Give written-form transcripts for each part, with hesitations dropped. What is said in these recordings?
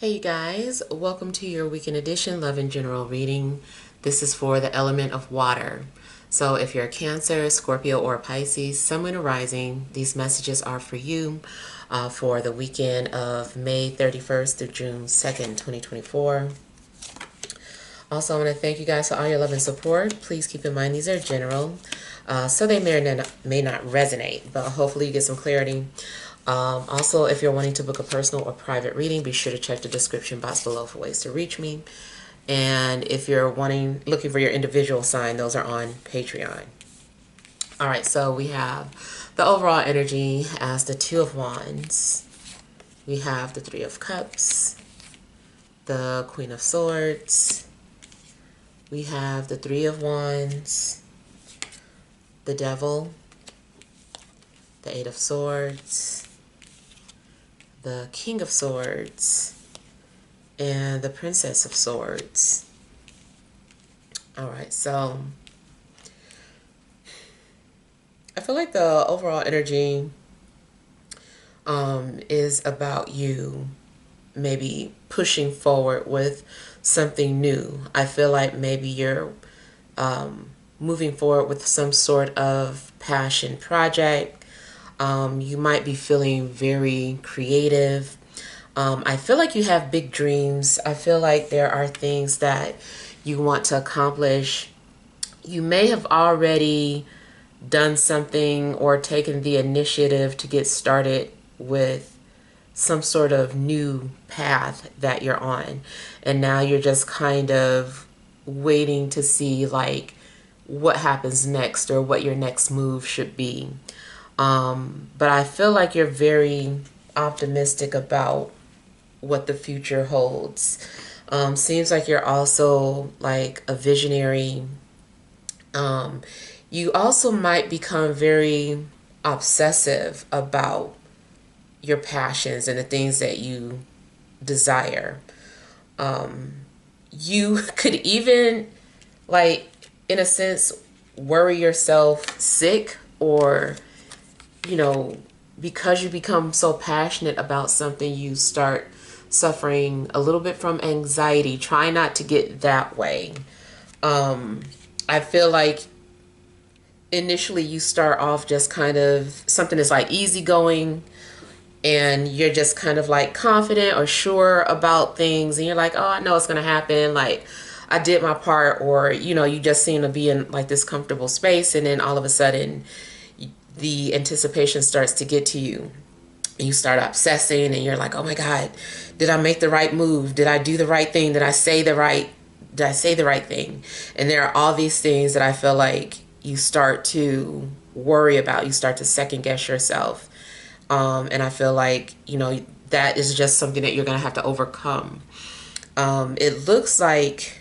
Hey you guys, welcome to your weekend edition Love and General reading. This is for the element of water. So if you're a Cancer, Scorpio, or Pisces, Sun, Moon, or Rising, these messages are for you for the weekend of May 31st through June 2nd, 2024. Also, I want to thank you guys for all your love and support. Please keep in mind these are general, so they may not resonate, but hopefully you get some clarity. Also, if you're wanting to book a personal or private reading, be sure to check the description box below for ways to reach me. And if you're looking for your individual sign, those are on Patreon. All right, so we have the overall energy as the Two of Wands. We have the Three of Cups, the Queen of Swords. We have the Three of Wands, the Devil, the Eight of Swords, the King of Swords, and the Princess of Swords. All right, so I feel like the overall energy is about you maybe pushing forward with something new. I feel like maybe you're moving forward with some sort of passion project. You might be feeling very creative. I feel like you have big dreams. I feel like there are things that you want to accomplish. You may have already done something or taken the initiative to get started with some sort of new path that you're on. And now you're just kind of waiting to see like what happens next or what your next move should be. But I feel like you're very optimistic about what the future holds. Seems like you're also like a visionary. You also might become very obsessive about your passions and the things that you desire. You could even, like, in a sense, worry yourself sick, or because you become so passionate about something, you start suffering a little bit from anxiety. Try not to get that way. I feel like initially you start off just kind of something that's like easygoing, and you're just kind of like confident or sure about things, and you're like, oh, I know it's going to happen. Like, I did my part, or, you just seem to be in like this comfortable space, and then all of a sudden the anticipation starts to get to you. You start obsessing, and you're like, oh my God, did I make the right move? Did I do the right thing? Did I say the right thing? And there are all these things that I feel like you start to worry about. You start to second guess yourself. And I feel like, that is just something that you're going to have to overcome. It looks like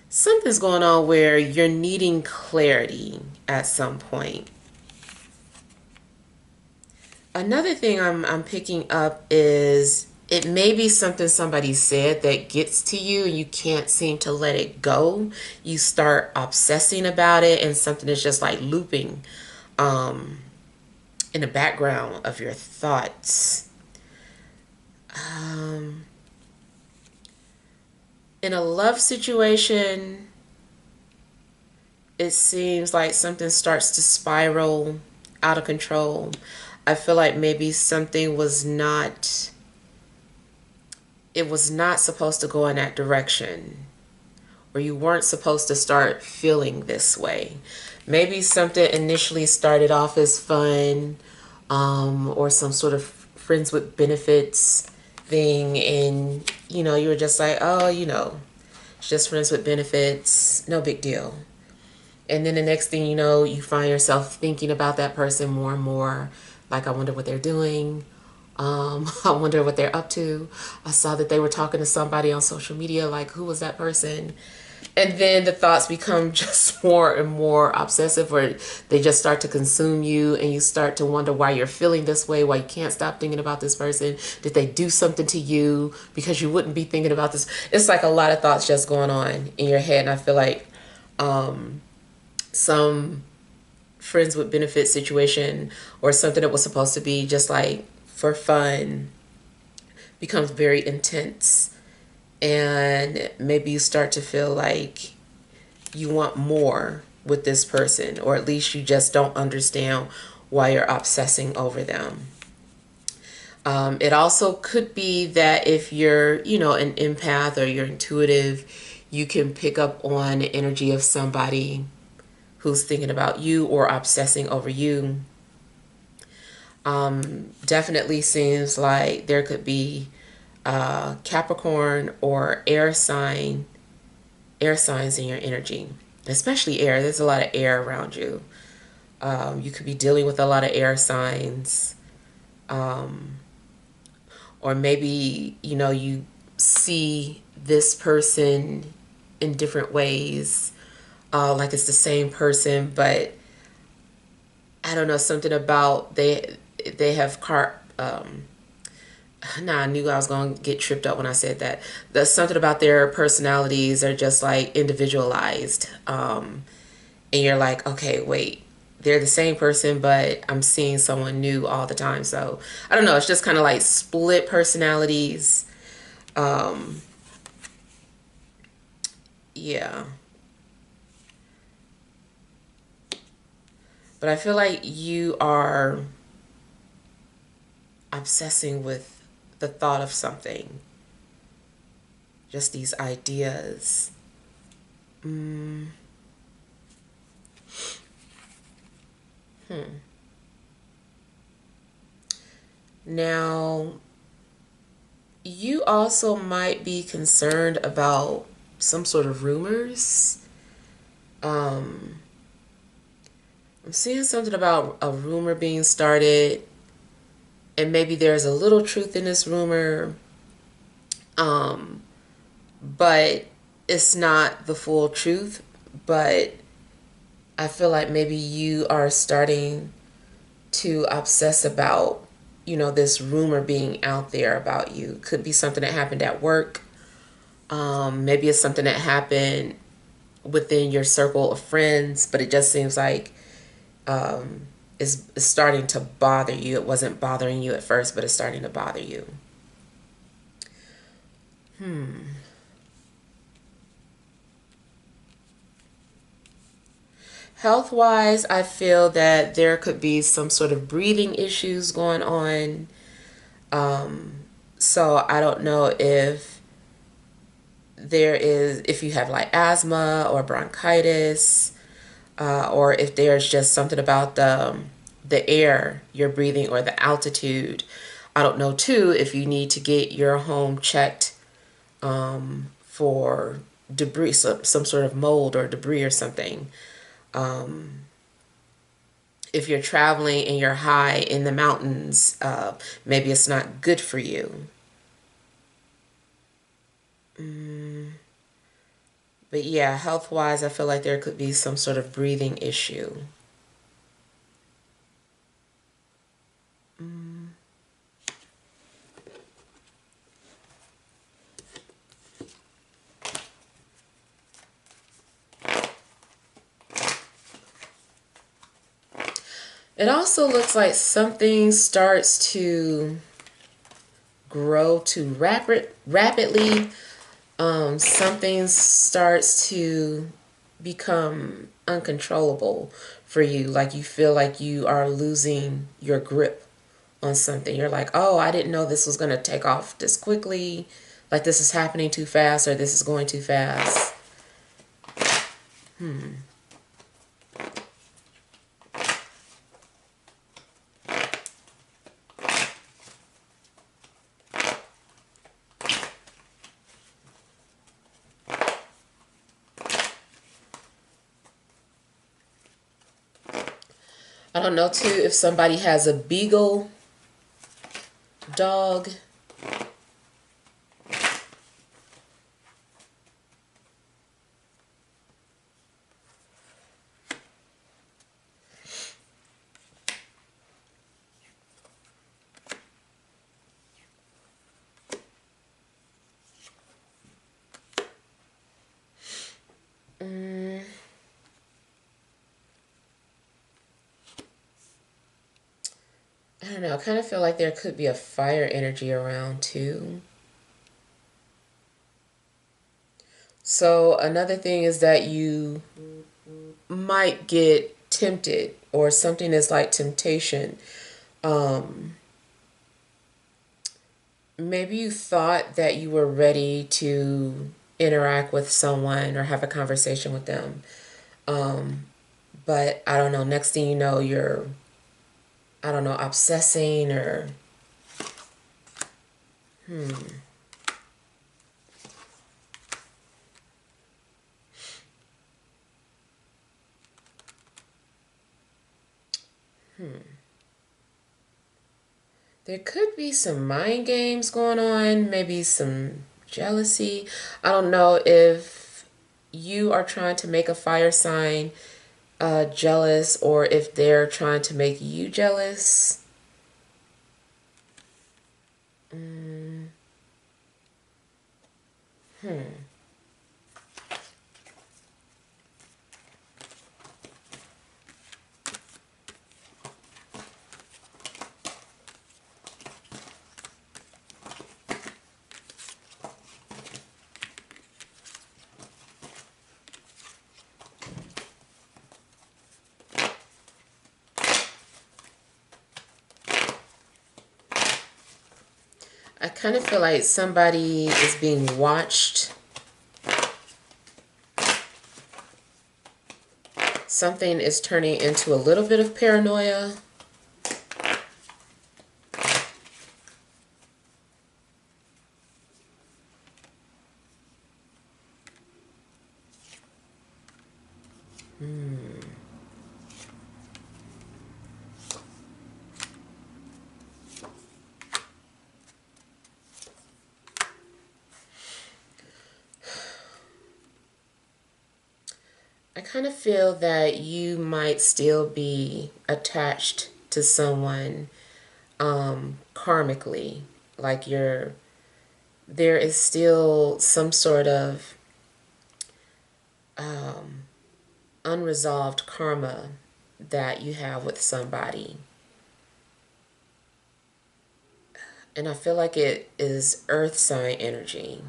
something's going on where you're needing clarity at some point. Another thing I'm picking up is it may be something somebody said that gets to you and you can't seem to let it go. You start obsessing about it, and something is just like looping in the background of your thoughts. In a love situation, it seems like something starts to spiral out of control. I feel like maybe something was not supposed to go in that direction, or you weren't supposed to start feeling this way. Maybe something initially started off as fun, or some sort of friends with benefits thing, and you were just like, oh, it's just friends with benefits, no big deal. And then the next thing you know, you find yourself thinking about that person more and more. Like, I wonder what they're doing. I wonder what they're up to. I saw that they were talking to somebody on social media. Like, who was that person? And then the thoughts become just more and more obsessive, or they just start to consume you, and you start to wonder why you're feeling this way, why you can't stop thinking about this person. Did they do something to you? Because you wouldn't be thinking about this. It's like a lot of thoughts just going on in your head. And I feel like some friends with benefit situation, or something that was supposed to be just like for fun, becomes very intense, and maybe you start to feel like you want more with this person, or at least you just don't understand why you're obsessing over them. It also could be that if you're, an empath or you're intuitive, you can pick up on the energy of somebody who's thinking about you or obsessing over you. Definitely seems like there could be Capricorn or air signs in your energy, especially air. There's a lot of air around you. You could be dealing with a lot of air signs. Or maybe, you see this person in different ways, like it's the same person, but I don't know, something about they have I knew I was going to get tripped up when I said that. There's something about their personalities are just like individualized. And you're like, okay, wait, they're the same person, but I'm seeing someone new all the time. So I don't know. It's just kind of like split personalities. Yeah. But I feel like you are obsessing with the thought of something, just these ideas. Now, you also might be concerned about some sort of rumors. I'm seeing something about a rumor being started, and maybe there's a little truth in this rumor, but it's not the full truth. But I feel like maybe you are starting to obsess about, this rumor being out there about you. Could be something that happened at work. Maybe it's something that happened within your circle of friends, but it just seems like it's starting to bother you. It wasn't bothering you at first, but it's starting to bother you. Health wise, I feel that there could be some sort of breathing issues going on. So I don't know if you have like asthma or bronchitis, or if there's just something about the air you're breathing or the altitude. I don't know too if you need to get your home checked for debris, some sort of mold or debris or something. If you're traveling and you're high in the mountains, maybe it's not good for you. But yeah, health wise, I feel like there could be some sort of breathing issue. It also looks like something starts to grow too rapidly. Something starts to become uncontrollable for you. Like you feel like you are losing your grip on something. You're like, oh, I didn't know this was going to take off this quickly. Like this is happening too fast, or this is going too fast. I don't know too if somebody has a beagle dog. I don't know, I kind of feel like there could be a fire energy around too. So another thing is that you might get tempted, or something is like temptation. Maybe you thought that you were ready to interact with someone or have a conversation with them. But I don't know, next thing you know, you're, I don't know, obsessing or, there could be some mind games going on, maybe some jealousy. I don't know if you are trying to make a fire sign jealous, or if they're trying to make you jealous. I kind of feel like somebody is being watched. Something is turning into a little bit of paranoia. I kind of feel that you might still be attached to someone karmically. Like there is still some sort of unresolved karma that you have with somebody. And I feel like it is earth sign energy.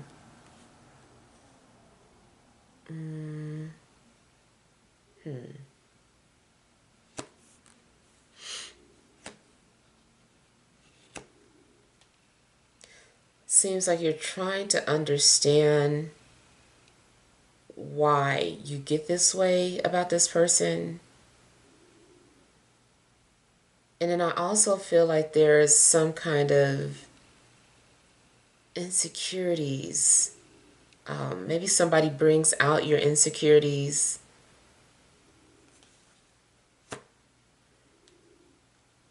Seems like you're trying to understand why you get this way about this person. And then I also feel like there's some kind of insecurities. Maybe somebody brings out your insecurities.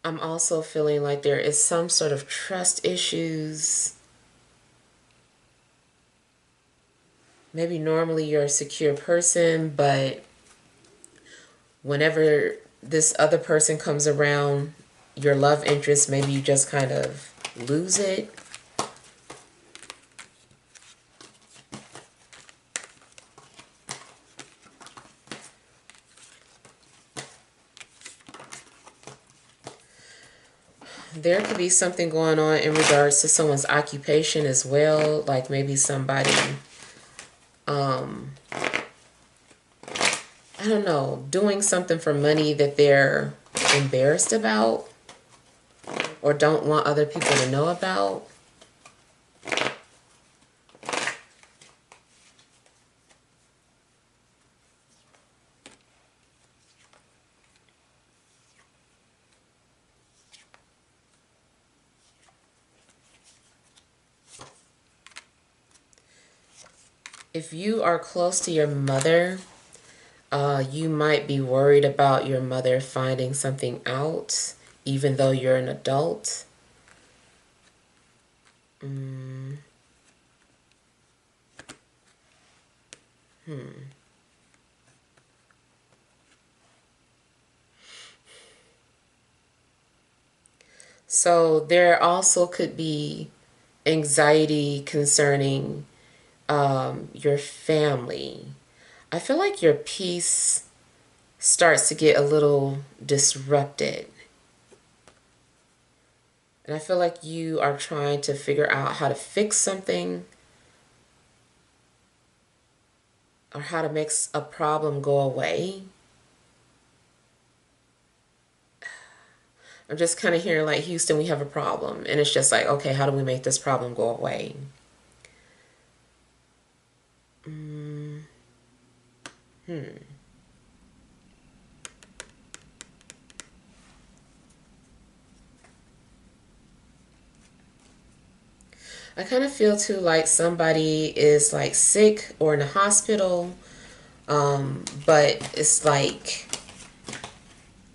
I'm also feeling like there is some sort of trust issues. Maybe normally you're a secure person, but whenever this other person comes around, your love interest, maybe you just kind of lose it. There could be something going on in regards to someone's occupation as well. Like maybe somebody, I don't know, doing something for money that they're embarrassed about or don't want other people to know about. If you are close to your mother, you might be worried about your mother finding something out, even though you're an adult. So there also could be anxiety concerning your family. I feel like your peace starts to get a little disrupted. And I feel like you are trying to figure out how to fix something or how to make a problem go away. I'm just kind of hearing like, Houston, we have a problem. And it's just like, okay, how do we make this problem go away? I kind of feel too like somebody is like sick or in the hospital, but it's like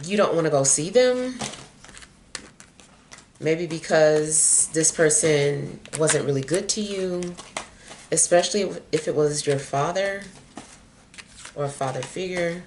you don't want to go see them. Maybe because this person wasn't really good to you, especially if it was your father or a father figure.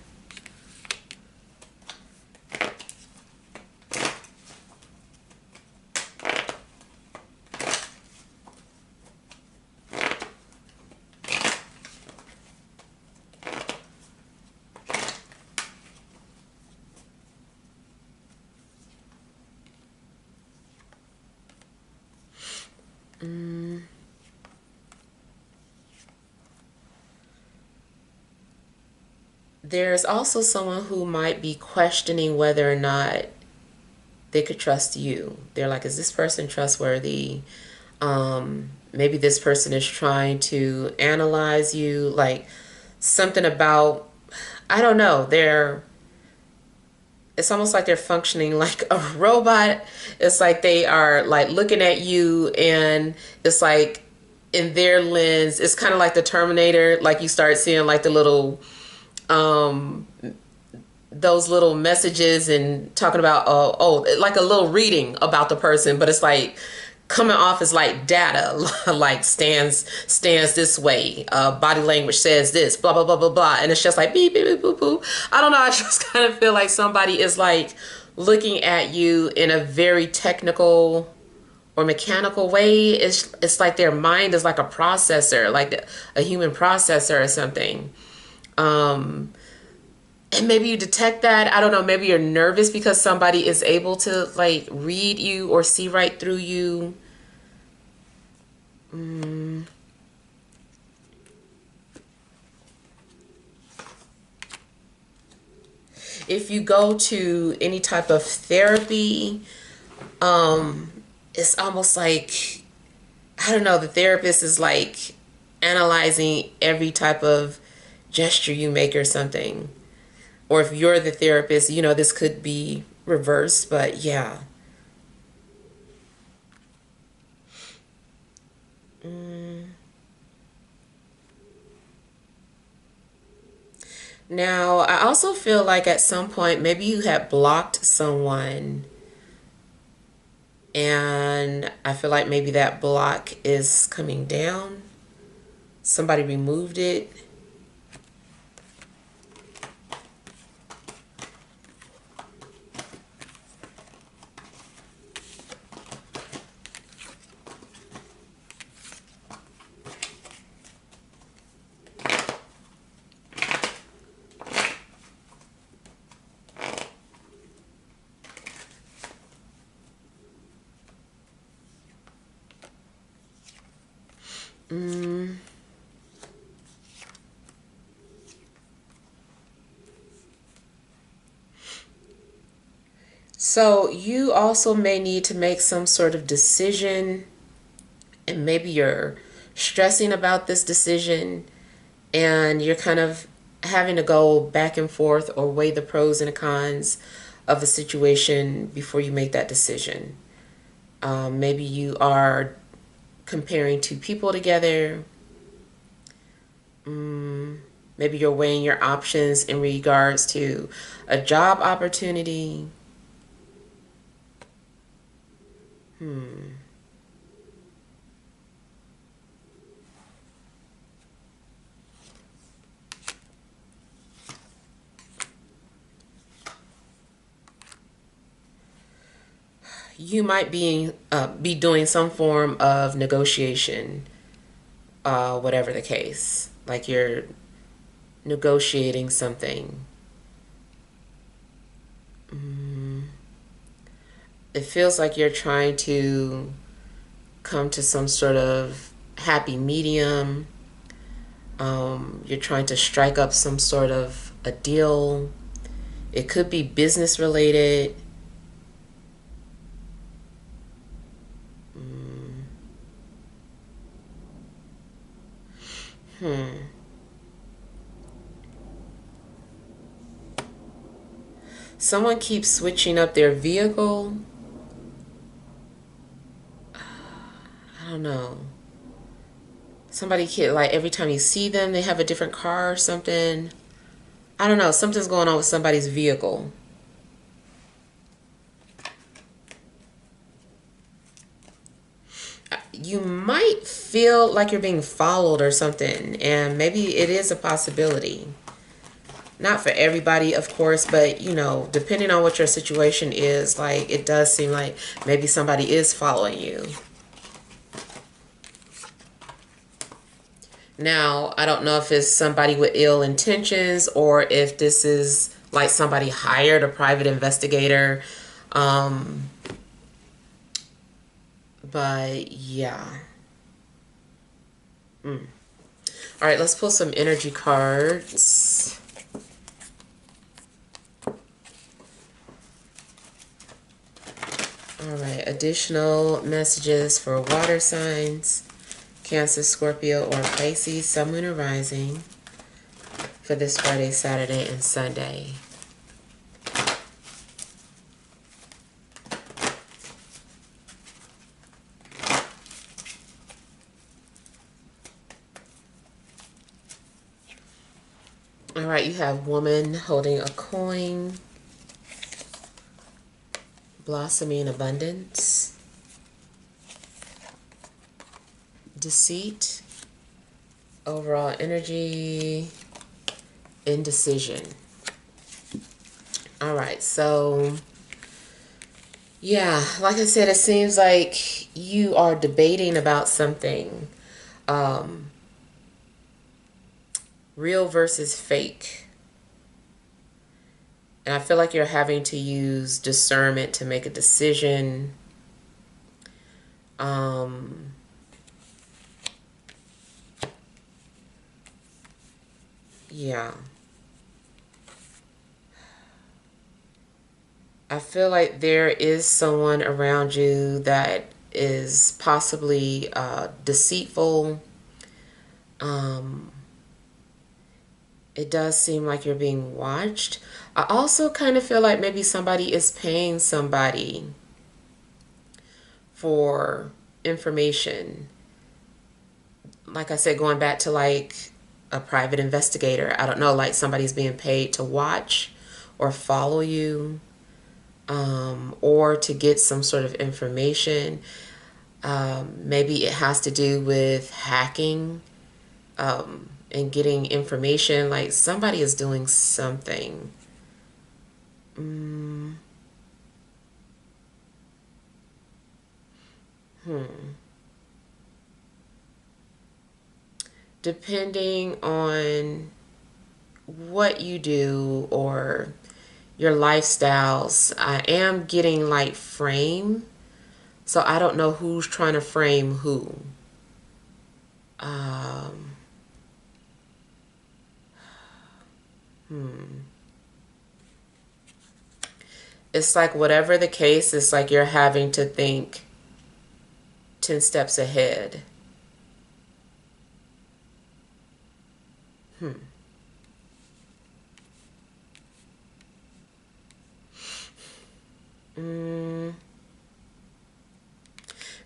There's also someone who might be questioning whether or not they could trust you. They're like, is this person trustworthy? Maybe this person is trying to analyze you, like something about, I don't know, it's almost like they're functioning like a robot. It's like they are like looking at you, and it's like in their lens, it's kind of like the Terminator, like you start seeing like the little those little messages and talking about like a little reading about the person, but it's like coming off as like data, like stands this way, body language says this, blah blah blah blah blah, and it's just like beep beep beep boop boop. I don't know, I just kind of feel like somebody is like looking at you in a very technical or mechanical way. It's like their mind is like a processor, like a human processor or something. And maybe you detect that. I don't know. Maybe you're nervous because somebody is able to like read you or see right through you. If you go to any type of therapy, it's almost like, I don't know, the therapist is like analyzing every type of gesture you make or something. Or if you're the therapist, this could be reversed, but yeah. Now, I also feel like at some point, maybe you had blocked someone, and I feel like maybe that block is coming down. Somebody removed it. So you also may need to make some sort of decision, and maybe you're stressing about this decision, and you're kind of having to go back and forth or weigh the pros and the cons of a situation before you make that decision. Maybe you are comparing two people together. Maybe you're weighing your options in regards to a job opportunity. You might be doing some form of negotiation, whatever the case. Like you're negotiating something. it feels like you're trying to come to some sort of happy medium. You're trying to strike up some sort of a deal. It could be business related. Someone keeps switching up their vehicle. I don't know. Somebody like every time you see them, they have a different car or something. I don't know. Something's going on with somebody's vehicle. You might feel like you're being followed or something, and maybe it is a possibility. Not for everybody, of course, but you know, depending on what your situation is, like it does seem like maybe somebody is following you. Now, I don't know if it's somebody with ill intentions or if this is like somebody hired a private investigator. But yeah. All right, let's pull some energy cards. All right, additional messages for water signs, Cancer, Scorpio, or Pisces, Sun, Moon, or Rising for this Friday, Saturday, and Sunday. All right, you have woman holding a coin, blossoming abundance, deceit, overall energy, indecision. All right, so yeah, like I said, it seems like you are debating about something. Real versus fake. And I feel like you're having to use discernment to make a decision. Yeah. I feel like there is someone around you that is possibly deceitful. It does seem like you're being watched. I also kind of feel like maybe somebody is paying somebody for information. Like I said, going back to like a private investigator. I don't know, like somebody's being paid to watch or follow you, or to get some sort of information. Maybe it has to do with hacking. And getting information, like somebody is doing something. Depending on what you do or your lifestyles, I am getting like frame. So I don't know who's trying to frame who. It's like whatever the case, it's like you're having to think 10 steps ahead.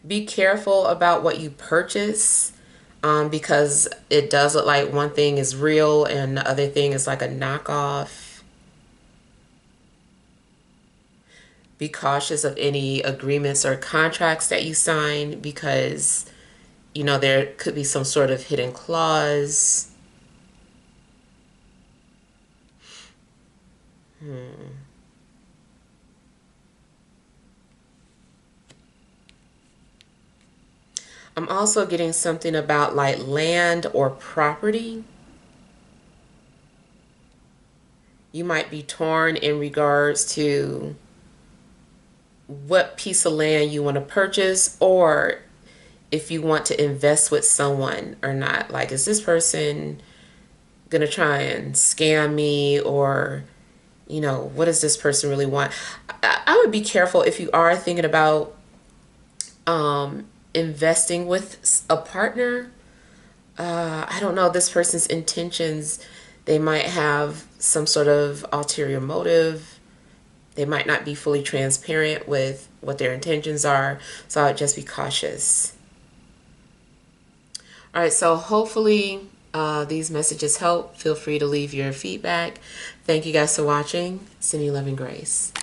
Be careful about what you purchase, because it does look like one thing is real and the other thing is like a knockoff. Be cautious of any agreements or contracts that you sign because, you know, there could be some sort of hidden clause. I'm also getting something about like land or property. You might be torn in regards to what piece of land you want to purchase, or if you want to invest with someone or not. Like, is this person gonna try and scam me, or what does this person really want? I would be careful if you are thinking about investing with a partner. I don't know this person's intentions. They might have some sort of ulterior motive. They might not be fully transparent with what their intentions are. So I would just be cautious. All right, so hopefully these messages help. Feel free to leave your feedback. Thank you guys for watching. Sending love and grace.